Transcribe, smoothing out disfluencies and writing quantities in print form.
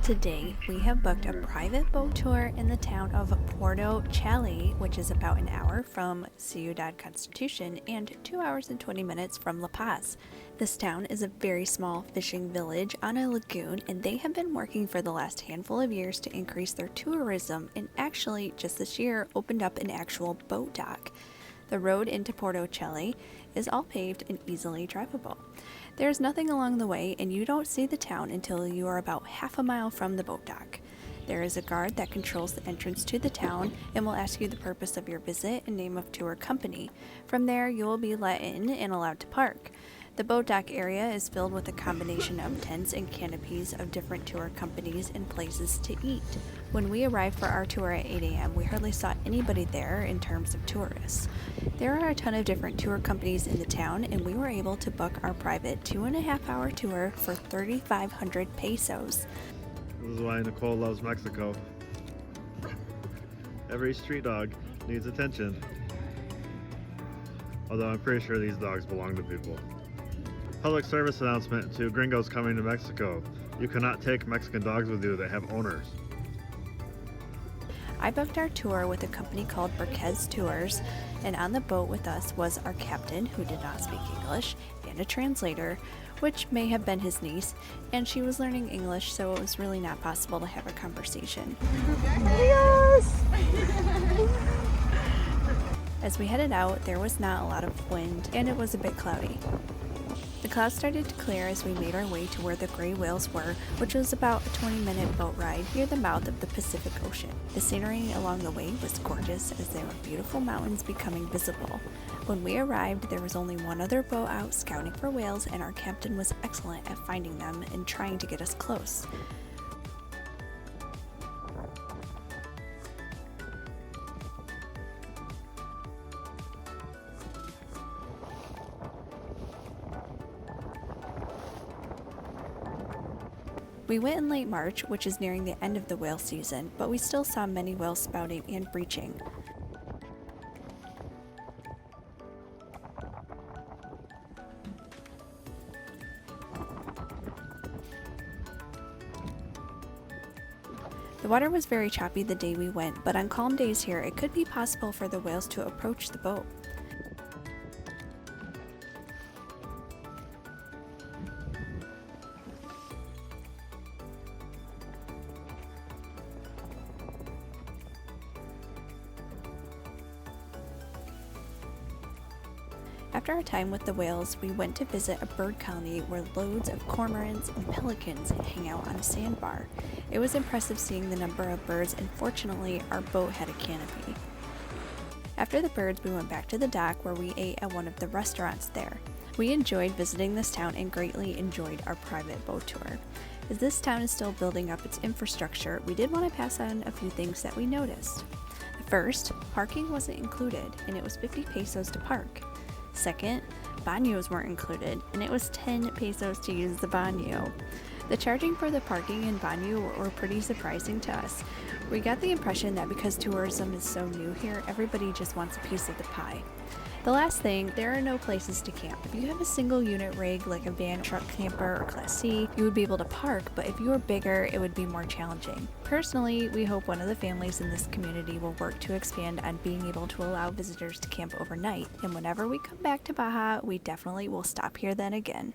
Today, we have booked a private boat tour in the town of Puerto Chale, which is about an hour from Ciudad Constitution and 2 hours and 20 minutes from La Paz. This town is a very small fishing village on a lagoon, and they have been working for the last handful of years to increase their tourism, and actually, just this year, opened up an actual boat dock. The road into Puerto Chale is all paved and easily drivable. There's nothing along the way, and you don't see the town until you are about half a mile from the boat dock. There is a guard that controls the entrance to the town and will ask you the purpose of your visit and name of tour company. From there, you will be let in and allowed to park. The boat dock area is filled with a combination of tents and canopies of different tour companies and places to eat. When we arrived for our tour at 8 a.m., we hardly saw anybody there in terms of tourists. There are a ton of different tour companies in the town, and we were able to book our private 2.5-hour tour for 3,500 pesos. This is why Nicole loves Mexico. Every street dog needs attention. Although I'm pretty sure these dogs belong to people. Public service announcement to gringos coming to Mexico. You cannot take Mexican dogs with you, they have owners. I booked our tour with a company called Burquez Tours, and on the boat with us was our captain, who did not speak English, and a translator, which may have been his niece, and she was learning English, so it was really not possible to have a conversation. Yes! As we headed out, there was not a lot of wind, and it was a bit cloudy. The clouds started to clear as we made our way to where the gray whales were, which was about a 20-minute boat ride near the mouth of the Pacific Ocean. The scenery along the way was gorgeous as there were beautiful mountains becoming visible. When we arrived, there was only one other boat out scouting for whales, and our captain was excellent at finding them and trying to get us close. We went in late March, which is nearing the end of the whale season, but we still saw many whales spouting and breaching. The water was very choppy the day we went, but on calm days here, it could be possible for the whales to approach the boat. After our time with the whales, we went to visit a bird colony where loads of cormorants and pelicans hang out on a sandbar. It was impressive seeing the number of birds, and fortunately, our boat had a canopy. After the birds, we went back to the dock where we ate at one of the restaurants there. We enjoyed visiting this town and greatly enjoyed our private boat tour. As this town is still building up its infrastructure, we did want to pass on a few things that we noticed. First, parking wasn't included, and it was 50 pesos to park. Second, baños weren't included, and it was 10 pesos to use the baño. The charging for the parking and baño were pretty surprising to us. We got the impression that because tourism is so new here, everybody just wants a piece of the pie. The last thing, there are no places to camp. If you have a single unit rig like a van, truck camper, or Class C, you would be able to park, but if you were bigger, it would be more challenging. Personally, we hope one of the families in this community will work to expand on being able to allow visitors to camp overnight, and whenever we come back to Baja, we definitely will stop here then again.